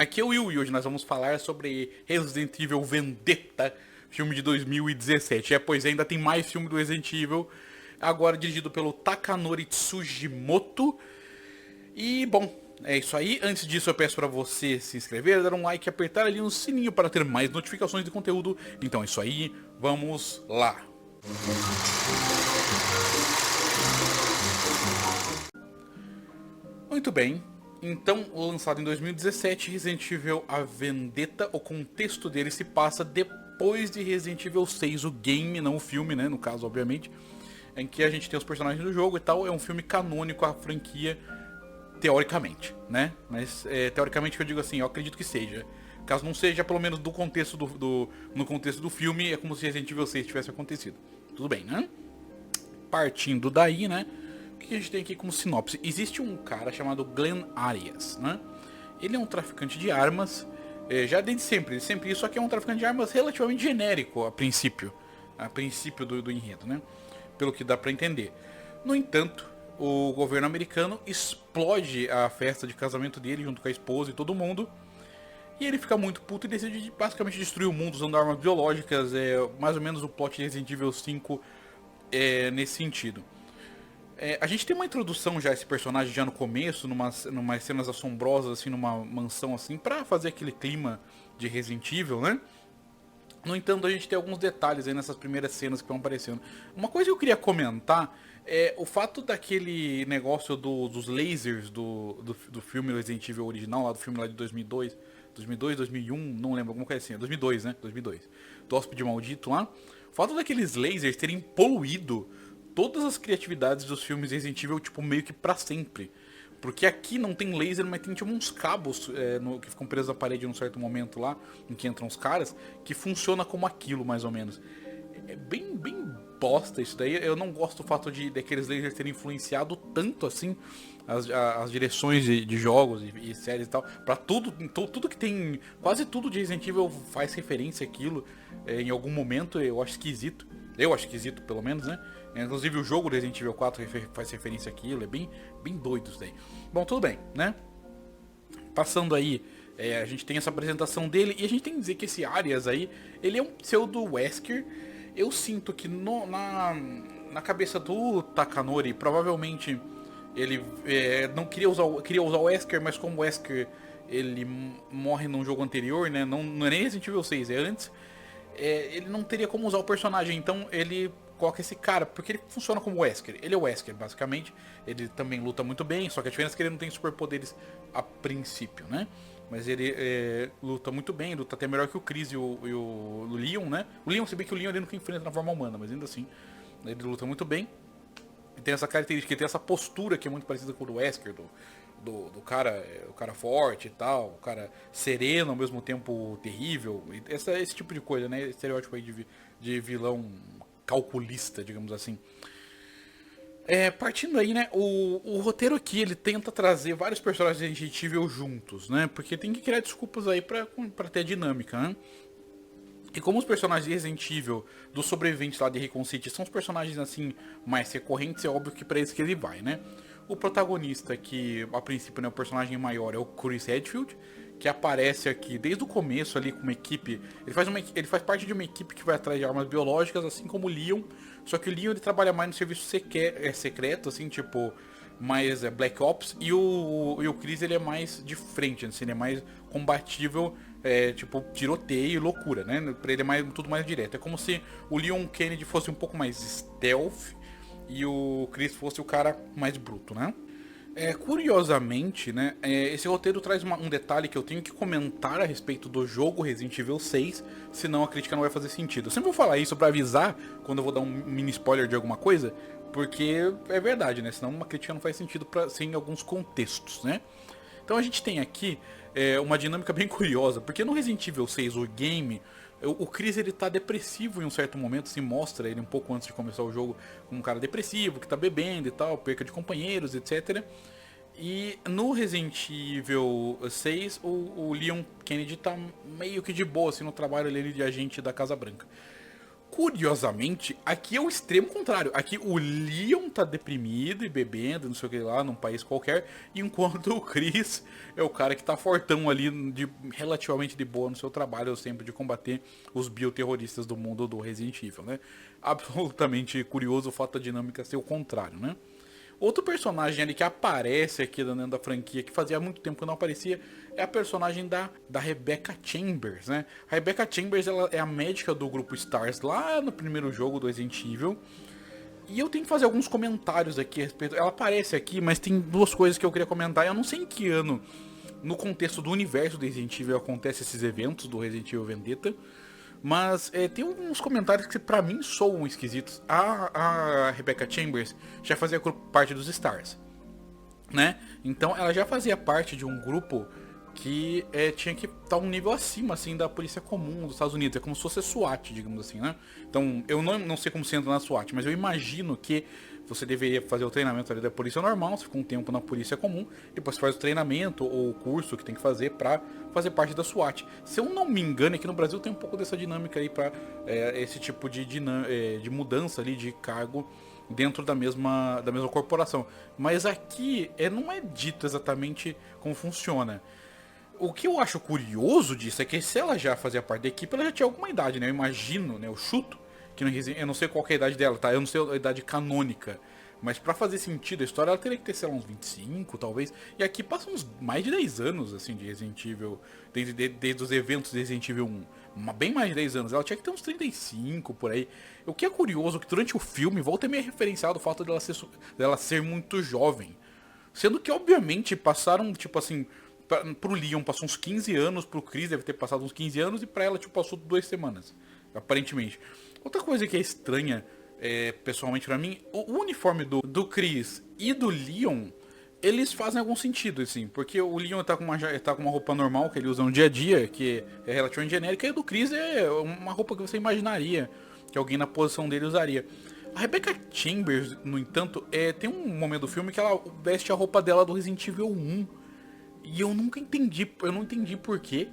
Aqui é o Will e hoje nós vamos falar sobre Resident Evil Vendetta, filme de 2017. Pois ainda tem mais filme do Resident Evil, agora dirigido pelo Takanori Tsujimoto. E bom, é isso aí. Antes disso eu peço para você se inscrever, dar um like e apertar ali no sininho para ter mais notificações de conteúdo. Então é isso aí, vamos lá. Muito bem. Então, lançado em 2017, Resident Evil A Vendetta, o contexto dele se passa depois de Resident Evil 6, o game, não o filme, né, no caso, obviamente, em que a gente tem os personagens do jogo e tal. É um filme canônico à franquia, teoricamente, né, mas teoricamente que eu digo assim, eu acredito que seja. Caso não seja, pelo menos do contexto no contexto do filme, é como se Resident Evil 6 tivesse acontecido. Tudo bem, né? Partindo daí, né, o que a gente tem aqui como sinopse? Existe um cara chamado Glenn Arias, né? Ele é um traficante de armas, já desde sempre, só que é um traficante de armas relativamente genérico a princípio do enredo, né? Pelo que dá pra entender. No entanto, o governo americano explode a festa de casamento dele junto com a esposa e todo mundo. E ele fica muito puto e decide basicamente destruir o mundo usando armas biológicas, mais ou menos o plot de Resident Evil 5 nesse sentido. A gente tem uma introdução já a esse personagem já no começo, numas cenas assombrosas, assim, numa mansão, assim, pra fazer aquele clima de Resident Evil, né? No entanto, a gente tem alguns detalhes aí nessas primeiras cenas que vão aparecendo. Uma coisa que eu queria comentar é o fato daquele negócio dos lasers do filme Resident Evil original, lá do filme lá de 2002, 2001, não lembro, alguma coisa assim, 2002, né? 2002. Do Hóspede Maldito lá. O fato daqueles lasers terem poluído todas as criatividades dos filmes Resident Evil, tipo, meio que pra sempre. Porque aqui não tem laser, mas tem tipo uns cabos que ficam presos à parede num certo momento lá, em que entram os caras, que funciona como aquilo, mais ou menos. É bem bosta isso daí. Eu não gosto do fato de aqueles lasers terem influenciado tanto assim as direções de jogos e séries e tal. Pra tudo que tem. Quase tudo de Resident Evil faz referência àquilo em algum momento. Eu acho esquisito. Eu acho esquisito, pelo menos, né? Inclusive o jogo do Resident Evil 4 faz referência àquilo. É bem doido isso daí. Bom, tudo bem, né? Passando aí, a gente tem essa apresentação dele. E a gente tem que dizer que esse Arias aí, ele é um pseudo Wesker. Eu sinto que na cabeça do Takanori, provavelmente ele não queria usar o Wesker, mas como o Wesker ele morre num jogo anterior, né? Não é nem Resident Evil 6, é antes. Ele não teria como usar o personagem, então ele coloca esse cara, porque ele funciona como Wesker. Ele é o Wesker, basicamente. Ele também luta muito bem, só que a diferença é que ele não tem superpoderes a princípio, né? Mas ele luta muito bem, luta até melhor que o Chris e o Leon, né? O Leon, se bem que o Leon ele nunca enfrenta na forma humana, mas ainda assim, ele luta muito bem. E tem essa característica, ele tem essa postura que é muito parecida com o do Wesker, do cara, o cara forte e tal, o cara sereno ao mesmo tempo terrível, esse tipo de coisa, né? Estereótipo aí de vilão calculista, digamos assim. Partindo aí, né, o roteiro aqui, ele tenta trazer vários personagens Resident Evil juntos, né, porque tem que criar desculpas aí pra ter dinâmica, né. E como os personagens de Resident Evil, dos sobreviventes lá de Recon City, são os personagens, assim, mais recorrentes, é óbvio que pra isso que ele vai, né. O protagonista, que a princípio, né, o personagem maior é o Chris Redfield, que aparece aqui desde o começo ali com uma equipe. Ele faz parte de uma equipe que vai atrás de armas biológicas, assim como o Leon. Só que o Leon ele trabalha mais no serviço secreto, assim, tipo, mais Black Ops. E o Chris ele é mais de frente, assim, ele é mais combatível, tipo, tiroteio e loucura, né? Pra ele é tudo mais direto. É como se o Leon Kennedy fosse um pouco mais stealth e o Chris fosse o cara mais bruto, né? Curiosamente, né, esse roteiro traz um detalhe que eu tenho que comentar a respeito do jogo Resident Evil 6, senão a crítica não vai fazer sentido. Eu sempre vou falar isso pra avisar quando eu vou dar um mini spoiler de alguma coisa, porque é verdade, né, senão uma crítica não faz sentido sem alguns contextos, né. Então a gente tem aqui uma dinâmica bem curiosa, porque no Resident Evil 6, o game, o Chris ele tá depressivo em um certo momento, se mostra ele um pouco antes de começar o jogo como um cara depressivo, que tá bebendo e tal, perca de companheiros, etc. E no Resident Evil 6, o Leon Kennedy tá meio que de boa assim, no trabalho dele de agente da Casa Branca. Curiosamente, aqui é o extremo contrário. Aqui o Leon tá deprimido e bebendo, não sei o que lá, num país qualquer, enquanto o Chris é o cara que tá fortão ali, relativamente de boa no seu trabalho, sempre de combater os bioterroristas do mundo do Resident Evil, né? Absolutamente curioso o fato da dinâmica ser o contrário, né? Outro personagem ali que aparece aqui dentro da franquia, que fazia muito tempo que não aparecia, é a personagem da Rebecca Chambers, né? A Rebecca Chambers, ela é a médica do grupo Stars lá no primeiro jogo do Resident Evil. E eu tenho que fazer alguns comentários aqui a respeito. Ela aparece aqui, mas tem duas coisas que eu queria comentar. Eu não sei em que ano, no contexto do universo do Resident Evil, acontecem esses eventos do Resident Evil Vendetta. Mas tem uns comentários que pra mim soam esquisitos. A Rebecca Chambers já fazia parte dos Stars, né? Então ela já fazia parte de um grupo que tinha que estar um nível acima, assim, da polícia comum dos Estados Unidos. É como se fosse SWAT, digamos assim, né? Então eu não sei como você entra na SWAT, mas eu imagino que você deveria fazer o treinamento ali da polícia normal, você fica um tempo na polícia comum, depois faz o treinamento ou o curso que tem que fazer pra fazer parte da SWAT. Se eu não me engano, aqui no Brasil tem um pouco dessa dinâmica aí pra esse tipo de mudança ali de cargo dentro da mesma corporação. Mas aqui não é dito exatamente como funciona. O que eu acho curioso disso é que se ela já fazia parte da equipe, ela já tinha alguma idade, né? Eu imagino, né? Eu chuto que eu não sei qual é a idade dela, tá? Eu não sei a idade canônica. Mas pra fazer sentido a história, ela teria que ter, sei lá, uns 25, talvez. E aqui passam uns mais de 10 anos, assim, de Resident Evil. Desde os eventos de Resident Evil 1. Bem mais de 10 anos. Ela tinha que ter uns 35, por aí. O que é curioso, que durante o filme, volta a me referenciado o fato dela ser muito jovem. Sendo que, obviamente, passaram, tipo assim... Pro Leon passou uns 15 anos, pro Chris deve ter passado uns 15 anos, e pra ela, tipo, passou 2 semanas. Aparentemente. Outra coisa que é estranha, pessoalmente pra mim, o uniforme do Chris e do Leon, eles fazem algum sentido, assim. Porque o Leon tá com uma roupa normal que ele usa no dia a dia, que é relativamente genérica, e o do Chris é uma roupa que você imaginaria que alguém na posição dele usaria. A Rebecca Chambers, no entanto, tem um momento do filme que ela veste a roupa dela do Resident Evil 1. E eu não entendi por que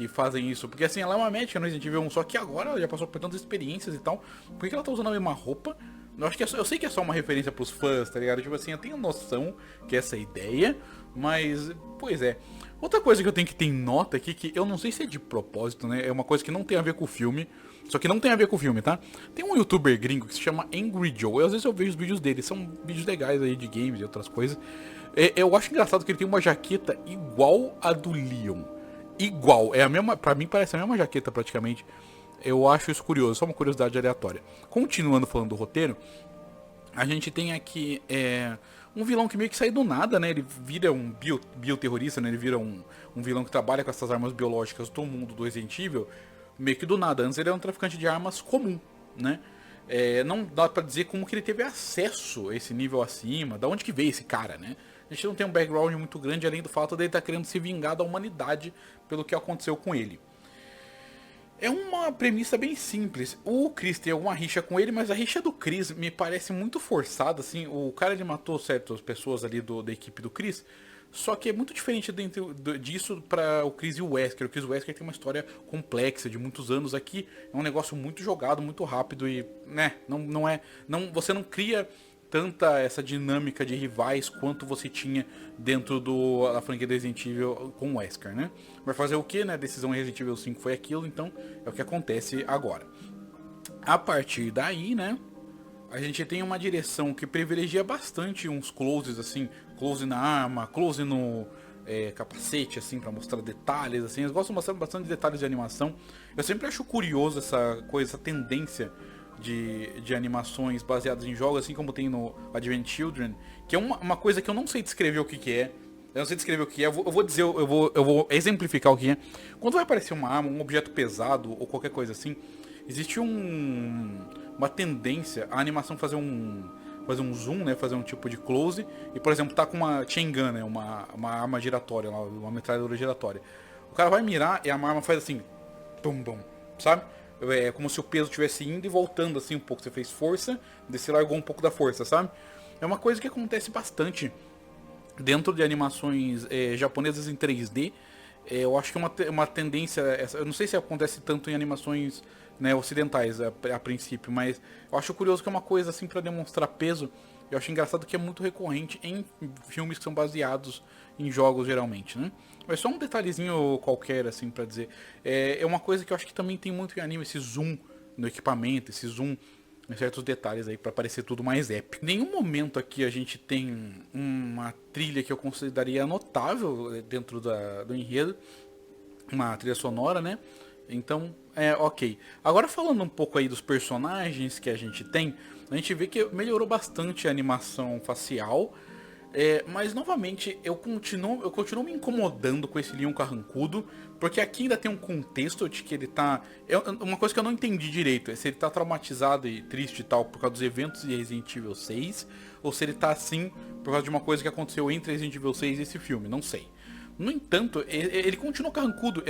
fazem isso. Porque assim, ela é uma médica no Resident Evil 1, só que agora ela já passou por tantas experiências e tal. Por que ela tá usando a mesma roupa? Eu sei que é só uma referência pros fãs, tá ligado? Tipo assim, eu tenho noção que é essa ideia, mas, pois é. Outra coisa que eu tenho que ter em nota aqui, que eu não sei se é de propósito, né? É uma coisa que não tem a ver com o filme. Só que não tem a ver com o filme, tá? Tem um youtuber gringo que se chama Angry Joe. Às vezes eu vejo os vídeos dele, são vídeos legais aí de games e outras coisas. Eu acho engraçado que ele tem uma jaqueta igual a do Leon. Igual, é a mesma, pra mim parece a mesma jaqueta praticamente. Eu acho isso curioso, só uma curiosidade aleatória. Continuando falando do roteiro, a gente tem aqui um vilão que meio que sai do nada, né? Ele vira um bioterrorista, né? Ele vira um vilão que trabalha com essas armas biológicas do mundo do Resident Evil, meio que do nada. Antes ele era um traficante de armas comum, né? Não dá pra dizer como que ele teve acesso a esse nível acima, da onde que veio esse cara, né? A gente não tem um background muito grande, além do fato de ele estar querendo se vingar da humanidade pelo que aconteceu com ele. É uma premissa bem simples. O Chris tem alguma rixa com ele, mas a rixa do Chris me parece muito forçada, assim. O cara, ele matou certas pessoas ali da equipe do Chris, só que é muito diferente disso para o Chris e o Wesker. O Chris Wesker tem uma história complexa de muitos anos. Aqui é um negócio muito jogado, muito rápido e, né, você não cria tanta essa dinâmica de rivais quanto você tinha dentro da franquia Resident Evil com o Wesker, né? Vai fazer o que, né? A decisão Resident Evil 5 foi aquilo, então é o que acontece agora. A partir daí, né, a gente tem uma direção que privilegia bastante uns closes, assim, close na arma, close no capacete, assim, pra mostrar detalhes, assim. Eles gostam bastante de detalhes de animação. Eu sempre acho curioso essa tendência de animações baseadas em jogos, assim como tem no Advent Children, que é uma coisa que eu não sei descrever o que é. Eu não sei descrever o que é, eu vou exemplificar o que é. Quando vai aparecer uma arma, um objeto pesado ou qualquer coisa assim, existe uma tendência a animação fazer um zoom, né, fazer um tipo de close, e por exemplo, tá com uma chain gun, né, uma arma giratória, uma metralhadora giratória. O cara vai mirar e a arma faz assim, bum bum, sabe? É como se o peso estivesse indo e voltando assim um pouco. Você fez força, você largou um pouco da força, sabe? É uma coisa que acontece bastante dentro de animações japonesas em 3D. Eu acho que é uma tendência. Eu não sei se acontece tanto em animações né, ocidentais a princípio, mas eu acho curioso que é uma coisa assim para demonstrar peso. Eu acho engraçado que é muito recorrente em filmes que são baseados em jogos geralmente, né? Mas só um detalhezinho qualquer assim para dizer, é uma coisa que eu acho que também tem muito em anime, esse zoom no equipamento, esse zoom em certos detalhes aí para parecer tudo mais épico. Em nenhum momento aqui a gente tem uma trilha que eu consideraria notável dentro do enredo, uma trilha sonora, né? Então, ok. Agora falando um pouco aí dos personagens que a gente tem, a gente vê que melhorou bastante a animação facial, mas novamente eu continuo me incomodando com esse Leon carrancudo, porque aqui ainda tem um contexto de que ele tá... uma coisa que eu não entendi direito, é se ele tá traumatizado e triste e tal por causa dos eventos de Resident Evil 6, ou se ele tá assim por causa de uma coisa que aconteceu entre Resident Evil 6 e esse filme, não sei. No entanto, ele continua carrancudo.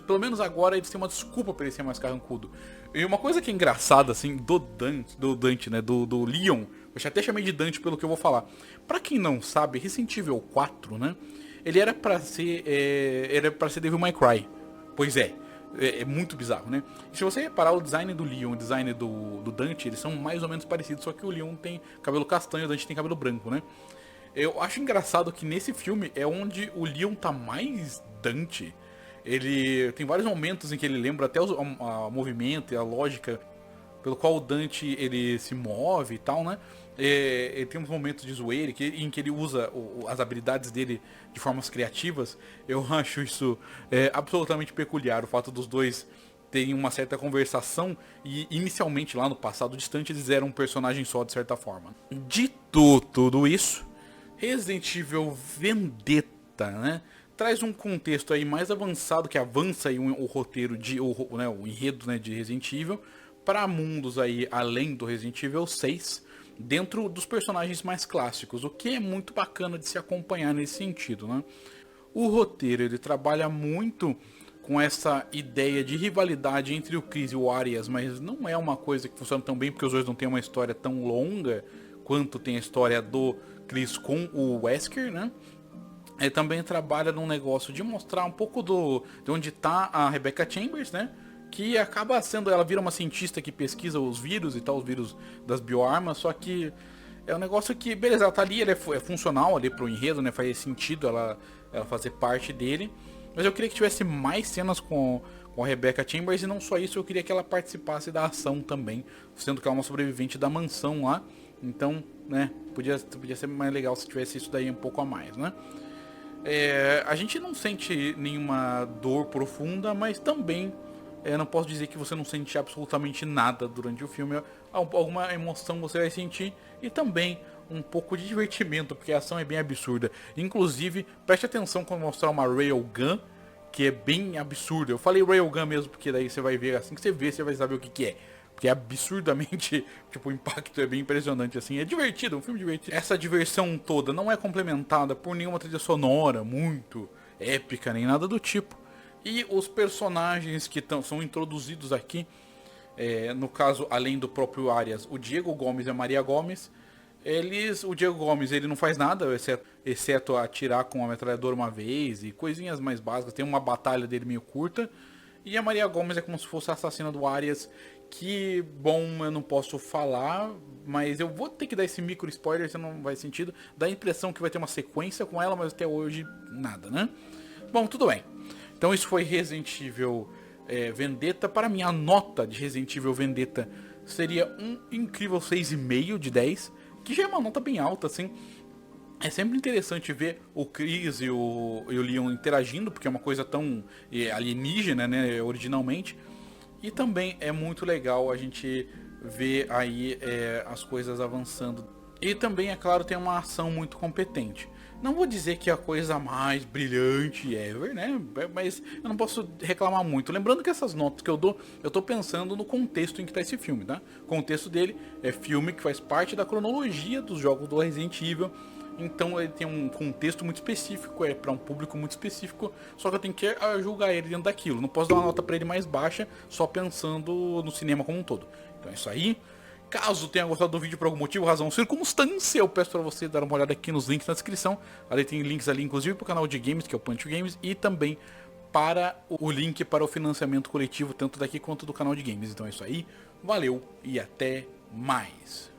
Pelo menos agora eles têm uma desculpa pra ele ser mais carrancudo. E uma coisa que é engraçada, assim, do Dante, né? Do Leon. Eu até chamei de Dante pelo que eu vou falar. Pra quem não sabe, Resident Evil 4, né? Ele era pra ser Devil May Cry. Pois é. É muito bizarro, né? E se você reparar, o design do Leon e o design do Dante, eles são mais ou menos parecidos, só que o Leon tem cabelo castanho e o Dante tem cabelo branco, né? Eu acho engraçado que nesse filme é onde o Leon tá mais Dante. Ele tem vários momentos em que ele lembra até o movimento e a lógica pelo qual o Dante ele se move e tal, né? Ele tem uns momentos de zoeira em que ele usa as habilidades dele de formas criativas. Eu acho isso absolutamente peculiar, o fato dos dois terem uma certa conversação e inicialmente lá no passado distante eles eram um personagem só de certa forma. Dito tudo isso, Resident Evil Vendetta, né, traz um contexto aí mais avançado, que avança aí o roteiro, o enredo, né, de Resident Evil, para mundos aí além do Resident Evil 6, dentro dos personagens mais clássicos, o que é muito bacana de se acompanhar nesse sentido, né. O roteiro, ele trabalha muito com essa ideia de rivalidade entre o Chris e o Arias, mas não é uma coisa que funciona tão bem, porque os dois não têm uma história tão longa quanto tem a história do Chris com o Wesker, né? Ele também trabalha num negócio de mostrar um pouco de onde está a Rebecca Chambers, né? Que acaba sendo, ela vira uma cientista que pesquisa os vírus e tal, os vírus das bioarmas, só que é um negócio que, beleza, ela tá ali, ela é funcional ali pro enredo, né? Faz sentido ela fazer parte dele, mas eu queria que tivesse mais cenas com a Rebecca Chambers, e não só isso, eu queria que ela participasse da ação também, sendo que ela é uma sobrevivente da mansão lá. Então, né, podia ser mais legal se tivesse isso daí um pouco a mais, né? A gente não sente nenhuma dor profunda, mas também não posso dizer que você não sente absolutamente nada durante o filme. Alguma emoção você vai sentir e também um pouco de divertimento, porque a ação é bem absurda. Inclusive, preste atenção quando mostrar uma Railgun, que é bem absurda. Eu falei Railgun mesmo, porque daí você vai ver, assim que você vê, você vai saber o que é. Porque é absurdamente, tipo, o impacto é bem impressionante, assim. É divertido, é um filme divertido. Essa diversão toda não é complementada por nenhuma trilha sonora muito épica, nem nada do tipo. E os personagens que são introduzidos aqui, no caso, além do próprio Arias, o Diego Gomes e a Maria Gomes, o Diego Gomes, ele não faz nada, exceto atirar com a metralhadora uma vez e coisinhas mais básicas. Tem uma batalha dele meio curta. E a Maria Gomes é como se fosse a assassina do Arias, que, bom, eu não posso falar, mas eu vou ter que dar esse micro spoiler, senão não vai sentido. Dá a impressão que vai ter uma sequência com ela, mas até hoje nada, né? Bom, tudo bem. Então isso foi Resident Evil Vendetta. Para mim, a nota de Resident Evil Vendetta seria um incrível 6,5 de 10, que já é uma nota bem alta, assim. É sempre interessante ver o Chris e o Leon interagindo, porque é uma coisa tão alienígena, né, originalmente. E também é muito legal a gente ver aí as coisas avançando. E também, é claro, tem uma ação muito competente. Não vou dizer que é a coisa mais brilhante ever, né? Mas eu não posso reclamar muito. Lembrando que essas notas que eu dou, eu tô pensando no contexto em que tá esse filme, tá? O contexto dele é filme que faz parte da cronologia dos jogos do Resident Evil. Então ele tem um contexto muito específico, para um público muito específico, só que eu tenho que julgar ele dentro daquilo. Não posso dar uma nota para ele mais baixa, só pensando no cinema como um todo. Então é isso aí. Caso tenha gostado do vídeo por algum motivo, razão ou circunstância, eu peço para você dar uma olhada aqui nos links na descrição. Ali tem links ali, inclusive, para o canal de games, que é o Punch Games, e também para o link para o financiamento coletivo, tanto daqui quanto do canal de games. Então é isso aí, valeu e até mais.